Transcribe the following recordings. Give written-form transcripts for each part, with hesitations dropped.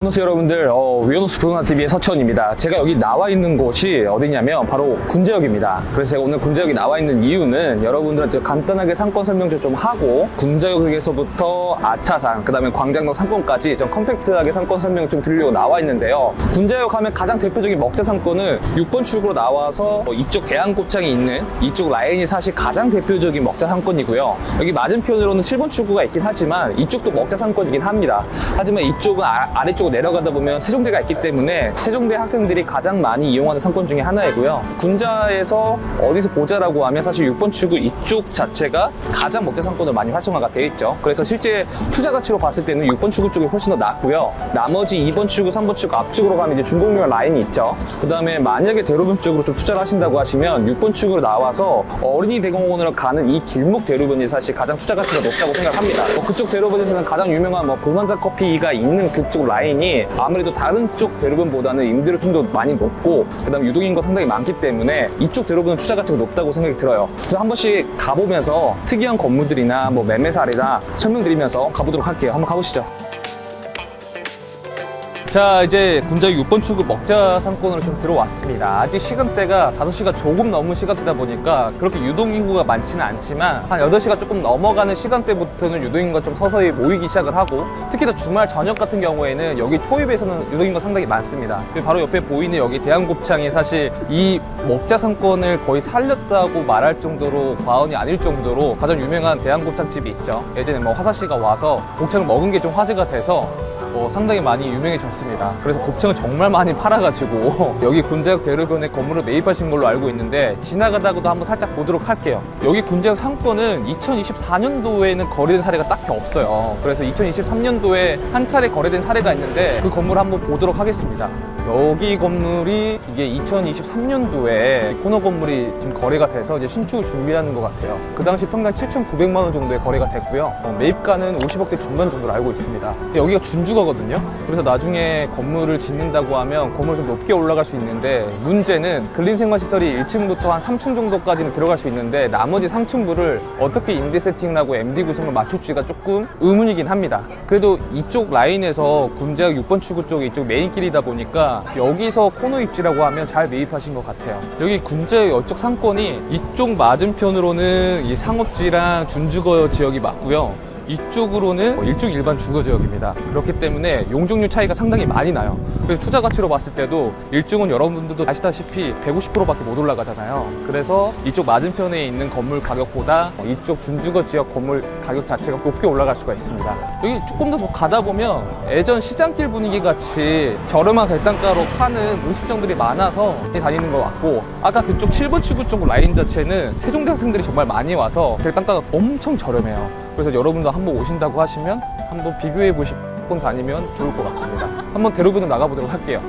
안녕하세요 여러분들, 위너스 부동산TV의 서천입니다. 제가 여기 나와 있는 곳이 어디냐면 바로 군자역입니다. 그래서 제가 오늘 군자역에 나와 있는 이유는 여러분들한테 간단하게 상권 설명 좀 하고, 군자역에서부터 아차산, 그 다음에 광장로 상권까지 좀 컴팩트하게 상권 설명 좀 드리려고 나와 있는데요. 군자역 하면 가장 대표적인 먹자 상권은 6번 출구로 나와서 이쪽 대한곱창이 있는 이쪽 라인이 사실 가장 대표적인 먹자 상권이고요. 여기 맞은편으로는 7번 출구가 있긴 하지만 이쪽도 먹자 상권이긴 합니다. 하지만 이쪽은 아래쪽으로 내려가다 보면 세종대가 있기 때문에 세종대 학생들이 가장 많이 이용하는 상권 중에 하나이고요. 군자에서 어디서 보자라고 하면 사실 6번 출구 이쪽 자체가 가장 먹자 상권으로 많이 활성화가 되어 있죠. 그래서 실제 투자 가치로 봤을 때는 6번 출구 쪽이 훨씬 더 낫고요. 나머지 2번 출구, 3번 출구 앞쪽으로 가면 이제 중공역 라인이 있죠. 그 다음에 만약에 대로변 쪽으로 좀 투자를 하신다고 하시면 6번 출구로 나와서 어린이 대공원으로 가는 이 길목 대로변이 사실 가장 투자 가치가 높다고 생각합니다. 그쪽 대로변에서는 가장 유명한 보만자 커피가 있는 그쪽 라인이 아무래도 다른 쪽 대로변보다는 임대료 수준도 많이 높고, 그 다음에 유동인구가 상당히 많기 때문에 이쪽 대로변은 투자 가치가 높다고 생각이 들어요. 그래서 한 번씩 가보면서 특이한 건물들이나 매매 사례나 설명드리면서 가보도록 할게요. 한번 가보시죠. 자, 이제 군자역 6번 출구 먹자 상권으로 좀 들어왔습니다. 아직 시간대가 5시가 조금 넘은 시간대다 보니까 그렇게 유동인구가 많지는 않지만 한 8시가 조금 넘어가는 시간대부터는 유동인구가 좀 서서히 모이기 시작을 하고, 특히나 주말 저녁 같은 경우에는 여기 초입에서는 유동인구가 상당히 많습니다. 그리고 바로 옆에 보이는 여기 대한곱창이 사실 이 먹자 상권을 거의 살렸다고 말할 정도로 과언이 아닐 정도로 가장 유명한 대한곱창집이 있죠. 예전에 화사씨가 와서 곱창을 먹은 게 좀 화제가 돼서 상당히 많이 유명해졌습니다. 그래서 곱창을 정말 많이 팔아가지고 여기 군자역 대로변에 건물을 매입하신 걸로 알고 있는데, 지나가다가도 한번 살짝 보도록 할게요. 여기 군자역 상권은 2024년도에는 거래된 사례가 딱히 없어요. 그래서 2023년도에 한 차례 거래된 사례가 있는데 그 건물을 한번 보도록 하겠습니다. 여기 건물이 이게 2023년도에 코너 건물이 지금 거래가 돼서 이제 신축을 준비하는 것 같아요. 그 당시 평당 7,900만 원 정도에 거래가 됐고요. 매입가는 50억대 중반 정도로 알고 있습니다. 여기가 준주거든요. 그래서 나중에 건물을 짓는다고 하면 건물을 좀 높게 올라갈 수 있는데, 문제는 근린생활시설이 1층부터 한 3층 정도까지는 들어갈 수 있는데 나머지 3층부를 어떻게 임대 세팅을 하고 MD 구성을 맞출지가 조금 의문이긴 합니다. 그래도 이쪽 라인에서 군자역 6번 출구 쪽에 이쪽 메인길이다 보니까 여기서 코너 입지라고 하면 잘 매입하신 것 같아요. 여기 군자역 이쪽 상권이 이쪽 맞은편으로는 이 상업지랑 준주거 지역이 맞고요. 이쪽으로는 일종 일반 주거지역입니다. 그렇기 때문에 용적률 차이가 상당히 많이 나요. 그래서 투자 가치로 봤을 때도 일종은 여러분들도 아시다시피 150%밖에 못 올라가잖아요. 그래서 이쪽 맞은편에 있는 건물 가격보다 이쪽 준주거 지역 건물 가격 자체가 높게 올라갈 수가 있습니다. 여기 조금 더 가다 보면 예전 시장길 분위기 같이 저렴한 객단가로 파는 음식점들이 많아서 다니는 것 같고, 아까 그쪽 7번 출구 쪽 라인 자체는 세종대 학생들이 정말 많이 와서 객단가가 엄청 저렴해요. 그래서 여러분도 한번 오신다고 하시면 한번 비교해 보시고 다니면 좋을 것 같습니다. 한번 대로변으로 나가보도록 할게요.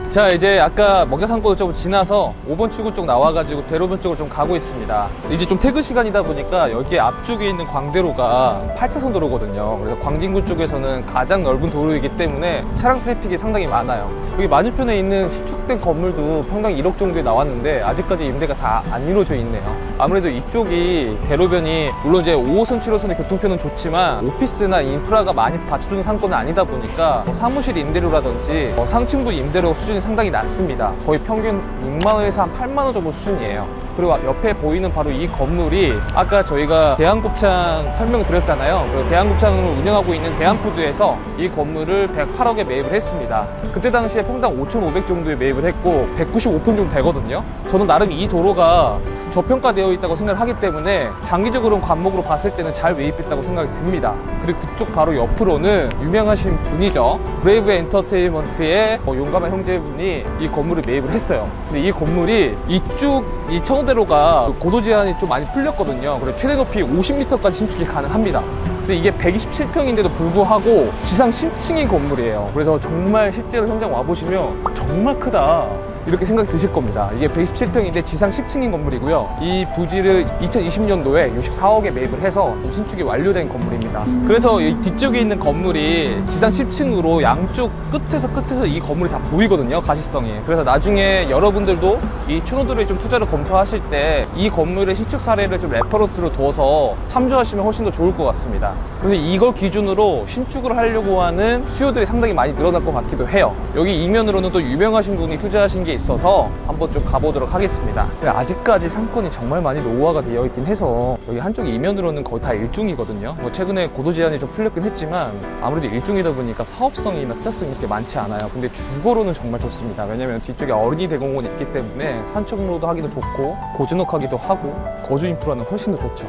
자, 이제 아까 먹자 상권을 좀 지나서 5번 출구 쪽 나와가지고 대로변 쪽으로 좀 가고 있습니다. 이제 좀 퇴근 시간이다 보니까 여기 앞쪽에 있는 광대로가 8차선 도로거든요. 그래서 광진구 쪽에서는 가장 넓은 도로이기 때문에 차량 트래픽이 상당히 많아요. 여기 맞은편에 있는 신축된 건물도 평당 1억 정도에 나왔는데 아직까지 임대가 다 안 이루어져 있네요. 아무래도 이쪽이 대로변이 물론 이제 5호선, 7호선의 교통편은 좋지만 오피스나 인프라가 많이 받쳐주는 상권은 아니다 보니까 사무실 임대료라든지 상층부 임대료 수준이 상당히 낮습니다. 거의 평균 6만 원에서 한 8만 원 정도 수준이에요. 그리고 옆에 보이는 바로 이 건물이 아까 저희가 대한곱창 설명을 드렸잖아요. 그 대한곱창을 운영하고 있는 대한푸드에서 이 건물을 108억에 매입을 했습니다. 그때 당시에 평당 5,500 정도에 매입을 했고 195평 정도 되거든요. 저는 나름 이 도로가 저평가되어 있다고 생각을 하기 때문에 장기적으로 관목으로 봤을 때는 잘 매입했다고 생각이 듭니다. 그리고 그쪽 바로 옆으로는 유명하신 분이죠. 브레이브 엔터테인먼트의 용감한 형제분이 이 건물을 매입을 했어요. 근데 이 건물이 이쪽 이 천호대로가 고도 제한이 좀 많이 풀렸거든요. 그래서 최대 높이 50m까지 신축이 가능합니다. 그래서 이게 127평인데도 불구하고 지상 10층인 건물이에요. 그래서 정말 실제로 현장 와보시면 정말 크다. 이렇게 생각이 드실 겁니다. 이게 127평인데 지상 10층인 건물이고요. 이 부지를 2020년도에 64억에 매입을 해서 신축이 완료된 건물입니다. 그래서 이 뒤쪽에 있는 건물이 지상 10층으로 양쪽 끝에서 이 건물이 다 보이거든요, 가시성이. 그래서 나중에 여러분들도 이 추노도로에 좀 투자를 검토하실 때 이 건물의 신축 사례를 좀 레퍼런스로 둬서 참조하시면 훨씬 더 좋을 것 같습니다. 그래서 이걸 기준으로 신축을 하려고 하는 수요들이 상당히 많이 늘어날 것 같기도 해요. 여기 이면으로는 또 유명하신 분이 투자하신 게 있어서 한번 좀 가보도록 하겠습니다. 아직까지 상권이 정말 많이 노후화가 되어 있긴 해서 여기 한쪽 이면으로는 거의 다 일종이거든요. 뭐 최근에 고도 제한이 좀 풀렸긴 했지만 아무래도 일종이다 보니까 사업성이나 투자성이 이렇게 많지 않아요. 근데 주거로는 정말 좋습니다. 왜냐면 뒤쪽에 어린이 대공원이 있기 때문에 산책로도 하기도 좋고 고즈넉하기도 하고 거주 인프라는 훨씬 더 좋죠.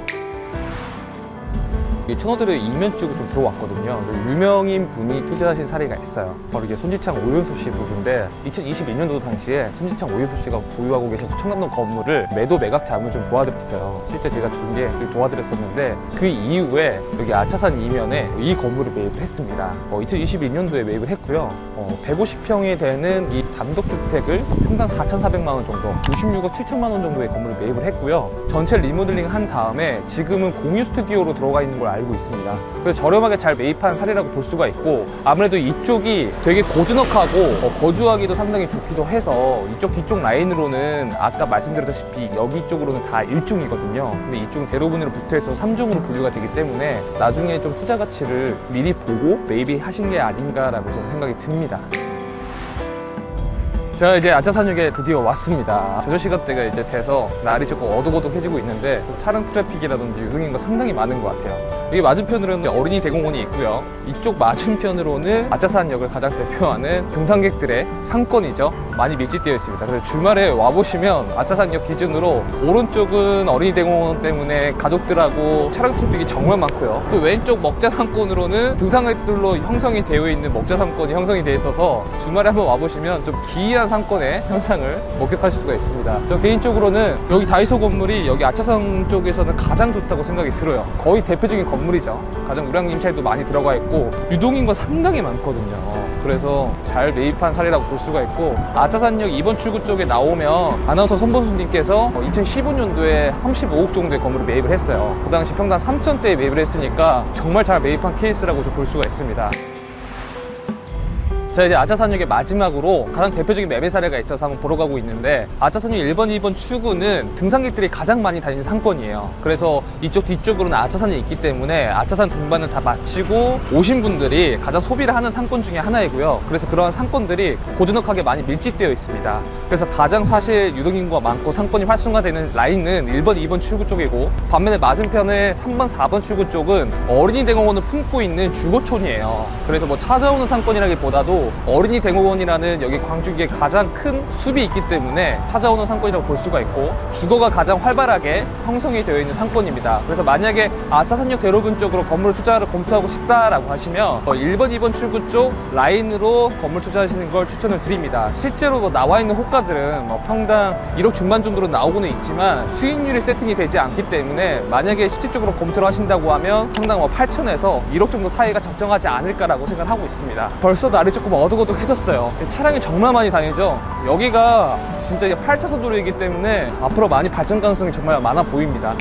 천호대로 이면 쪽으로 좀 들어왔거든요. 유명인 분이 투자하신 사례가 있어요. 바로 이게 손지창 오윤수 씨 부부인데 2021년도 당시에 손지창 오윤수 씨가 보유하고 계신 청담동 건물을 매도 매각 자금을 좀 도와드렸어요. 실제 제가 중개 도와드렸었는데 그 이후에 여기 아차산 이면에 이 건물을 매입을 했습니다. 2021년도에 매입을 했고요. 150평이 되는 이 단독주택을 평당 4,400만 원 정도, 96억 7천만 원 정도의 건물을 매입을 했고요. 전체 리모델링 한 다음에 지금은 공유 스튜디오로 들어가 있는 걸 알고 있습니다. 그래서 저렴하게 잘 매입한 사례라고 볼 수가 있고 아무래도 이쪽이 되게 고즈넉하고 거주하기도 상당히 좋기도 해서 이쪽 뒤쪽 라인으로는 아까 말씀드렸다시피 여기 쪽으로는 다 1중이거든요. 근데 이쪽은 대로변으로 붙어있어서 3중으로 분류가 되기 때문에 나중에 좀 투자 가치를 미리 보고 매입이 하신 게 아닌가라고 저는 생각이 듭니다. 제가 이제 아차산역에 드디어 왔습니다. 저녁 시간대가 이제 돼서 날이 조금 어둑어둑해지고 있는데 차량 트래픽이라든지 유동인구가 상당히 많은 것 같아요. 여기 맞은편으로는 어린이 대공원이 있고요. 이쪽 맞은편으로는 아차산역을 가장 대표하는 등산객들의 상권이죠. 많이 밀집되어 있습니다. 그래서 주말에 와보시면 아차산역 기준으로 오른쪽은 어린이 대공원 때문에 가족들하고 차량 트래픽이 정말 많고요. 또 왼쪽 먹자 상권으로는 등산객들로 형성이 되어 있는 먹자 상권이 형성이 되어 있어서 주말에 한번 와보시면 좀 기이한 상권의 현상을 목격하실 수가 있습니다. 저 개인적으로는 여기 다이소 건물이 여기 아차산 쪽에서는 가장 좋다고 생각이 들어요. 거의 대표적인 건물이죠. 가장 우량 임차에도 많이 들어가 있고 유동인구가 상당히 많거든요. 그래서 잘 매입한 사례라고 볼 수가 있고 아차산역 2번 출구 쪽에 나오면 아나운서 선보수님께서 2015년도에 35억 정도의 건물을 매입을 했어요. 그 당시 평당 3천대에 매입을 했으니까 정말 잘 매입한 케이스라고 볼 수가 있습니다. 자, 이제 아차산역의 마지막으로 가장 대표적인 매매 사례가 있어서 한번 보러 가고 있는데 아차산역 1번, 2번 출구는 등산객들이 가장 많이 다니는 상권이에요. 그래서 이쪽 뒤쪽으로는 아차산이 있기 때문에 아차산 등반을 다 마치고 오신 분들이 가장 소비를 하는 상권 중에 하나이고요. 그래서 그러한 상권들이 고즈넉하게 많이 밀집되어 있습니다. 그래서 가장 사실 유동인구가 많고 상권이 활성화되는 라인은 1번, 2번 출구 쪽이고 반면에 맞은편에 3번, 4번 출구 쪽은 어린이 대공원을 품고 있는 주거촌이에요. 그래서 뭐 찾아오는 상권이라기보다도 어린이 대공원이라는 여기 광주기에 가장 큰 숲이 있기 때문에 찾아오는 상권이라고 볼 수가 있고 주거가 가장 활발하게 형성이 되어 있는 상권입니다. 그래서 만약에 아차산역 대로변 쪽으로 건물 투자를 검토하고 싶다라고 하시면 1번, 2번 출구 쪽 라인으로 건물 투자하시는 걸 추천을 드립니다. 실제로 뭐 나와 있는 호가들은 뭐 평당 1억 중반 정도로 나오고는 있지만 수익률이 세팅이 되지 않기 때문에 만약에 실질적으로 검토를 하신다고 하면 평당 뭐 8천에서 1억 정도 사이가 적정하지 않을까라고 생각을 하고 있습니다. 벌써 날이 조금 어둑어둑해졌어요. 차량이 정말 많이 다니죠. 여기가 진짜 8차선 도로이기 때문에 앞으로 많이 발전 가능성이 정말 많아 보입니다.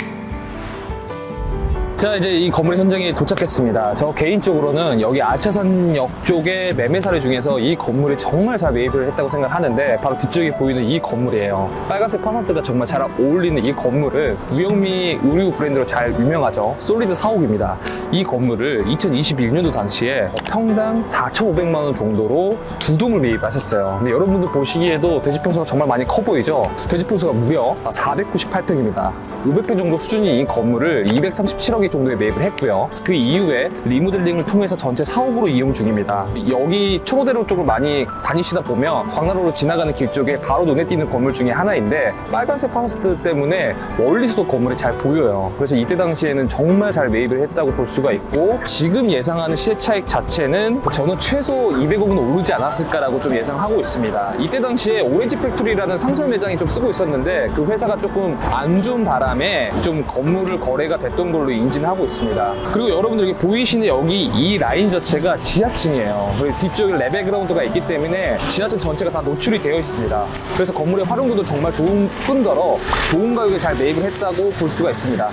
자, 이제 이 건물 현장에 도착했습니다. 저 개인적으로는 여기 아차산역 쪽의 매매 사례 중에서 이 건물이 정말 잘 매입을 했다고 생각하는데 바로 뒤쪽에 보이는 이 건물이에요. 빨간색 파사트가 정말 잘 어울리는 이 건물은 우영미 의류 브랜드로 잘 유명하죠. 솔리드 4옥입니다. 이 건물을 2021년도 당시에 평당 4,500만 원 정도로 두 동을 매입하셨어요. 근데 여러분들 보시기에도 대지평수가 정말 많이 커 보이죠? 대지평수가 무려 498평입니다. 500평 정도 수준이 이 건물을 237억에 정도에 매입을 했고요. 그 이후에 리모델링을 통해서 전체 사옥으로 이용 중입니다. 여기 초로대로 쪽을 많이 다니시다 보면 광나루로 지나가는 길 쪽에 바로 눈에 띄는 건물 중에 하나인데 빨간색 파사스트 때문에 멀리서도 건물이 잘 보여요. 그래서 이때 당시에는 정말 잘 매입을 했다고 볼 수가 있고 지금 예상하는 시세 차익 자체는 저는 최소 200억은 오르지 않았을까라고 좀 예상하고 있습니다. 이때 당시에 오렌지 팩토리라는 상설 매장이 좀 쓰고 있었는데 그 회사가 조금 안 좋은 바람에 좀 건물을 거래가 됐던 걸로 인지하고 있습니다. 그리고 여러분들 여기 보이시는 여기 이 라인 자체가 지하층이에요. 그리고 뒤쪽에 레벨그라운드가 있기 때문에 지하층 전체가 다 노출이 되어 있습니다. 그래서 건물의 활용도도 정말 좋은 뿐더러 좋은 가격에 잘 매입을 했다고 볼 수가 있습니다.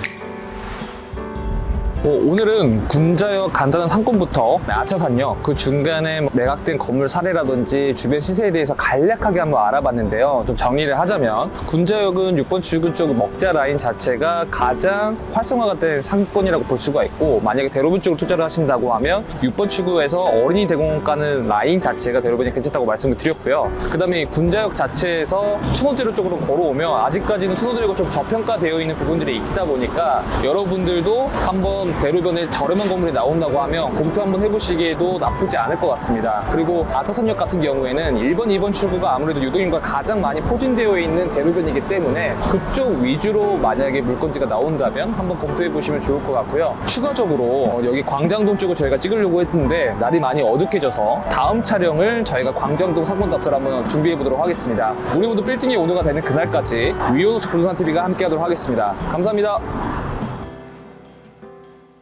오늘은 군자역 간단한 상권부터 아차산역, 그 중간에 매각된 건물 사례라든지 주변 시세에 대해서 간략하게 한번 알아봤는데요. 좀 정리를 하자면 군자역은 6번 출구 쪽 먹자 라인 자체가 가장 활성화가 된 상권이라고 볼 수가 있고, 만약에 대로변 쪽으로 투자를 하신다고 하면 6번 출구에서 어린이 대공원 가는 라인 자체가 대로변이 괜찮다고 말씀을 드렸고요. 그 다음에 군자역 자체에서 천호대로 쪽으로 걸어오면 아직까지는 천호대로가 좀 저평가되어 있는 부분들이 있다 보니까 여러분들도 한번 대로변에 저렴한 건물이 나온다고 하면 검토 한번 해보시기에도 나쁘지 않을 것 같습니다. 그리고 아차산역 같은 경우에는 1번, 2번 출구가 아무래도 유동인구가 가장 많이 포진되어 있는 대로변이기 때문에 그쪽 위주로 만약에 물건지가 나온다면 한번 검토해 보시면 좋을 것 같고요. 추가적으로 여기 광장동 쪽을 저희가 찍으려고 했는데 날이 많이 어둑해져서 다음 촬영을 저희가 광장동 상권답사를 한번 준비해 보도록 하겠습니다. 우리 모두 빌딩이 오너가 되는 그날까지 위오노스 부동산TV가 함께 하도록 하겠습니다. 감사합니다.